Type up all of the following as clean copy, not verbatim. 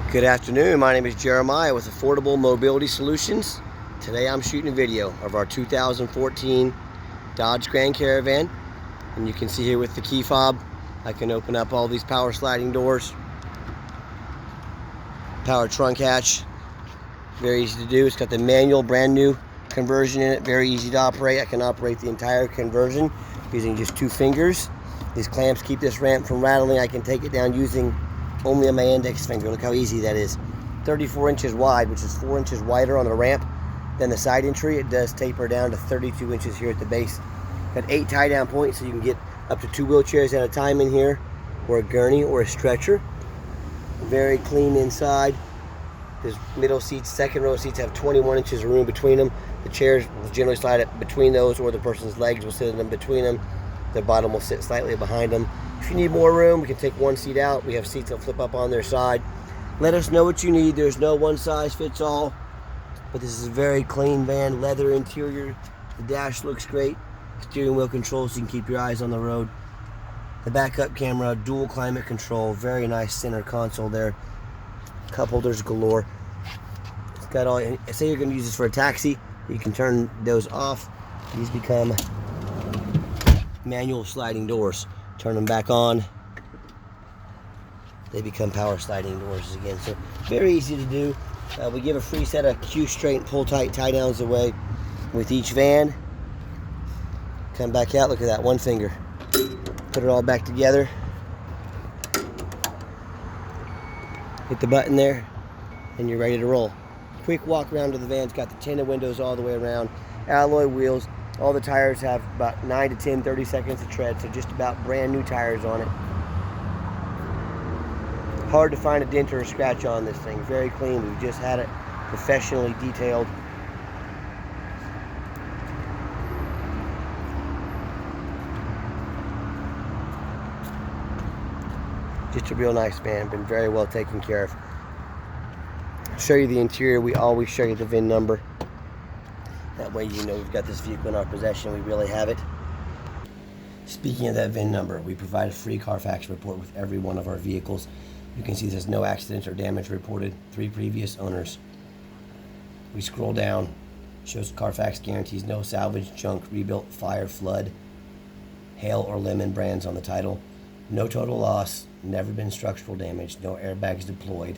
Good afternoon, my name is Jeremiah with Affordable Mobility Solutions. Today I'm shooting a video of our 2014 Dodge Grand Caravan, and you can see here with the key fob I can open up all these power sliding doors, power trunk hatch, very easy to do. It's got the manual brand new conversion in it, very easy to operate. I can operate the entire conversion using just 2 fingers. These clamps keep this ramp from rattling. I can take it down using only on my index finger. Look how easy that is. 34 inches wide, which is 4 inches wider on the ramp than the side entry. It does taper down to 32 inches here at the base. Got 8 tie down points, so you can get up to 2 wheelchairs at a time in here, or a gurney or a stretcher. Very clean inside. There's middle seats, second row seats have 21 inches of room between them. The chairs will generally slide up between those, or the person's legs will sit in them between them. The bottom will sit slightly behind them. If you need more room, we can take one seat out. We have seats that flip up on their side. Let us know what you need. There's no one size fits all, but this is a very clean van. Leather interior. The dash looks great. Steering wheel control so you can keep your eyes on the road. The backup camera, dual climate control. Very nice center console there. Cup holders galore. It's got all. Say you're going to use this for a taxi, you can turn those off. These become manual sliding doors. Turn them back on, they become power sliding doors again. So very easy to do. We give a free set of Q straight pull tight tie downs away with each van. Come back out, look at that, 1 finger. Put it all back together. Hit the button there, and you're ready to roll. Quick walk around to the van. It's got the tinted windows all the way around, alloy wheels. All the tires have about 9 to 10, 30 seconds of tread, so just about brand new tires on it. Hard to find a dent or a scratch on this thing. Very clean. We've just had it professionally detailed. Just a real nice van. Been very well taken care of. I'll show you the interior. We always show you the VIN number. That way you know we've got this vehicle in our possession. We really have it. Speaking of that VIN number, we provide a free Carfax report with every one of our vehicles. You can see there's no accidents or damage reported, 3 previous owners. We scroll down, shows Carfax guarantees no salvage, junk, rebuilt, fire, flood, hail, or lemon brands on the title. No total loss, never been structural damage, no airbags deployed.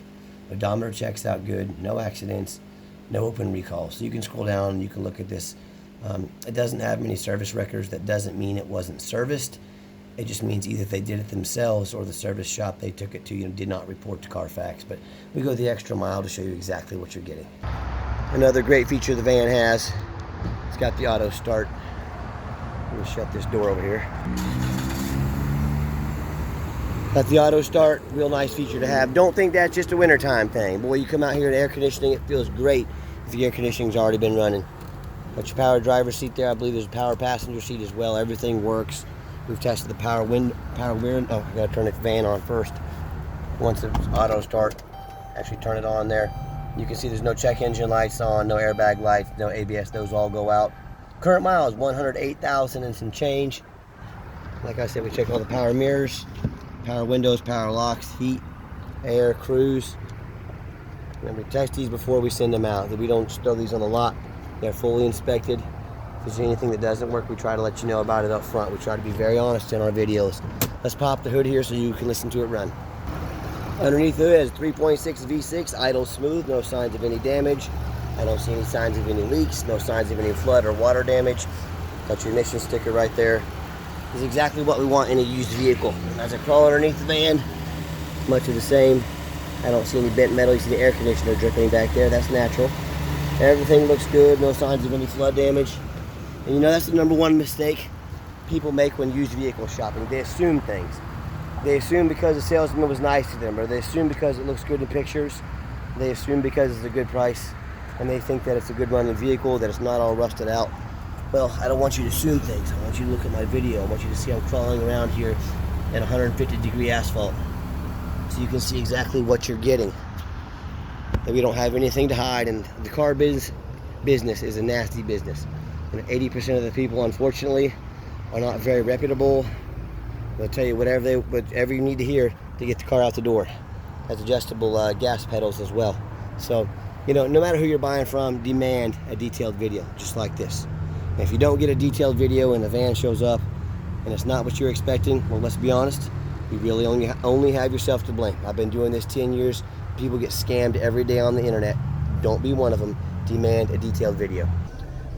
Odometer checks out good, no accidents, no open recall. So you can scroll down and you can look at this. It doesn't have many service records. That doesn't mean it wasn't serviced. It just means either they did it themselves or the service shop they took it to did not report to Carfax. But we go the extra mile to show you exactly what you're getting. Another great feature the van has, it's got the auto start. Let me shut this door over here. Got the auto start, real nice feature to have. Don't think that's just a wintertime thing. Boy, you come out here to air conditioning, it feels great if the air conditioning's already been running. Got your power driver's seat there. I believe there's a power passenger seat as well. Everything works. We've tested the power rear. Oh, I gotta turn the van on first. Once it's auto start, actually turn it on there. You can see there's no check engine lights on, no airbag lights, no ABS. Those all go out. Current miles 108,000 and some change. Like I said, we check all the power mirrors, power windows, power locks, heat, air, cruise. And we test these before we send them out. We don't throw these on the lot. They're fully inspected. If there's anything that doesn't work, we try to let you know about it up front. We try to be very honest in our videos. Let's pop the hood here so you can listen to it run. Underneath the hood is 3.6 V6, idle smooth, no signs of any damage. I don't see any signs of any leaks, no signs of any flood or water damage. Got your emission sticker right there. This is exactly what we want in a used vehicle. As I crawl underneath the van, much of the same. I don't see any bent metal. You see the air conditioner dripping back there. That's natural. Everything looks good. No signs of any flood damage. And you know that's the #1 mistake people make when used vehicle shopping. They assume things. They assume because the salesman was nice to them, or they assume because it looks good in pictures. They assume because it's a good price, and they think that it's a good running vehicle, that it's not all rusted out. Well, I don't want you to assume things. I want you to look at my video. I want you to see I'm crawling around here at 150-degree asphalt, so you can see exactly what you're getting. That we don't have anything to hide, and the car business is a nasty business. And 80% of the people, unfortunately, are not very reputable. They'll tell you whatever you need to hear to get the car out the door. has adjustable gas pedals as well. So, you know, no matter who you're buying from, demand a detailed video, just like this. And if you don't get a detailed video and the van shows up and it's not what you're expecting, well, let's be honest, you really only have yourself to blame. I've been doing this 10 years. People get scammed every day on the internet. Don't be one of them. Demand a detailed video.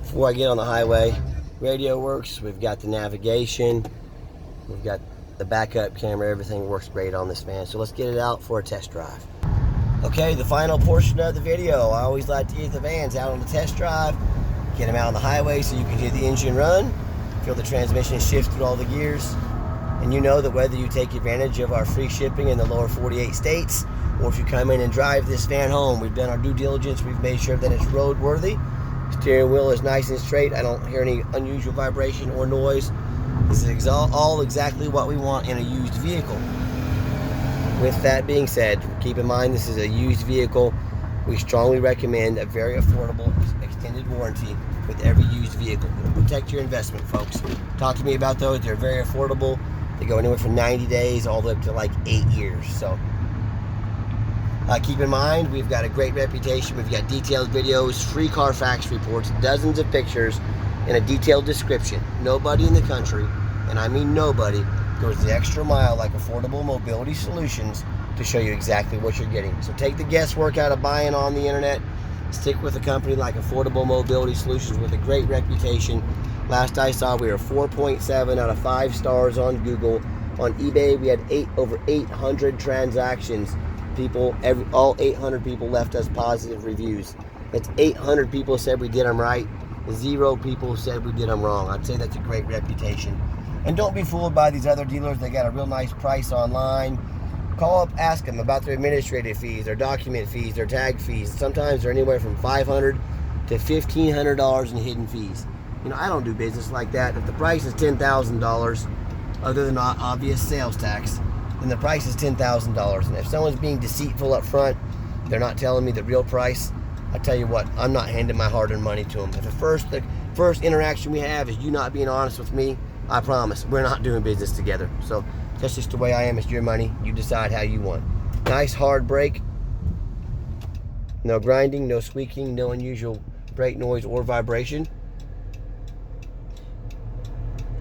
Before I get on the highway, radio works. We've got the navigation. We've got the backup camera. Everything works great on this van. So let's get it out for a test drive. Okay, the final portion of the video. I always like to get the vans out on the test drive, get them out on the highway so you can hear the engine run, feel the transmission shift through all the gears. And you know that whether you take advantage of our free shipping in the lower 48 states, or if you come in and drive this van home, we've done our due diligence. We've made sure that it's roadworthy. Steering wheel is nice and straight. I don't hear any unusual vibration or noise. This is all exactly what we want in a used vehicle. With that being said, keep in mind this is a used vehicle. We strongly recommend a very affordable extended warranty with every used vehicle. It'll protect your investment, folks. Talk to me about those. They're very affordable. They go anywhere from 90 days all the way up to like 8 years. So keep in mind, we've got a great reputation. We've got detailed videos, free Carfax reports, dozens of pictures, and a detailed description. Nobody in the country, and I mean nobody, goes the extra mile like Affordable Mobility Solutions to show you exactly what you're getting. So take the guesswork out of buying on the internet. Stick with a company like Affordable Mobility Solutions with a great reputation. Last I saw, we were 4.7 out of 5 stars on Google. On eBay, we had over 800 transactions. All 800 people left us positive reviews. That's 800 people said we did them right. 0 people said we did them wrong. I'd say that's a great reputation. And don't be fooled by these other dealers. They got a real nice price online. Call up, ask them about their administrative fees, their document fees, their tag fees. Sometimes they're anywhere from $500 to $1,500 in hidden fees. You know, I don't do business like that. If the price is $10,000, other than obvious sales tax, then the price is $10,000. And if someone's being deceitful up front, they're not telling me the real price, I tell you what, I'm not handing my hard-earned money to them. If the first interaction we have is you not being honest with me, I promise we're not doing business together. So that's just the way I am. It's your money. You decide how you want. Nice hard brake. No grinding, no squeaking, no unusual brake noise or vibration.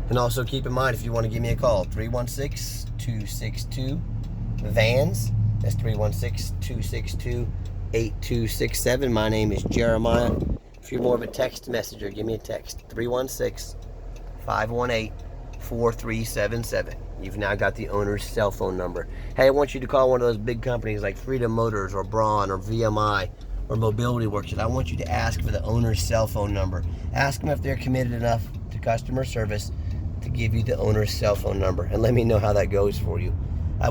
And also keep in mind, if you want to give me a call, 316-262-VANS. That's 316-262-8267. My name is Jeremiah. If you're more of a text messenger, give me a text, 316-518-4377. You've now got the owner's cell phone number. Hey, I want you to call one of those big companies like Freedom Motors or Braun or VMI or Mobility Works. I want you to ask for the owner's cell phone number. Ask them if they're committed enough to customer service to give you the owner's cell phone number, and let me know how that goes for you.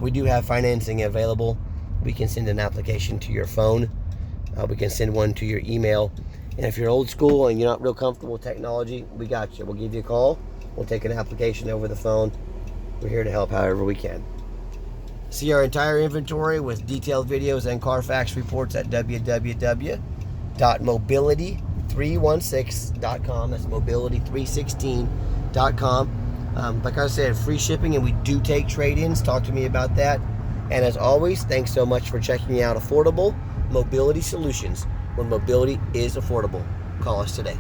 We do have financing available. We can send an application to your phone. We can send one to your email. And if you're old school and you're not real comfortable with technology, we got you. We'll give you a call. We'll take an application over the phone. We're here to help however we can. See our entire inventory with detailed videos and Carfax reports at www.mobility316.com. That's mobility316.com. Like I said, free shipping, and we do take trade-ins. Talk to me about that. And as always, thanks so much for checking out Affordable Mobility Solutions, where mobility is affordable. Call us today.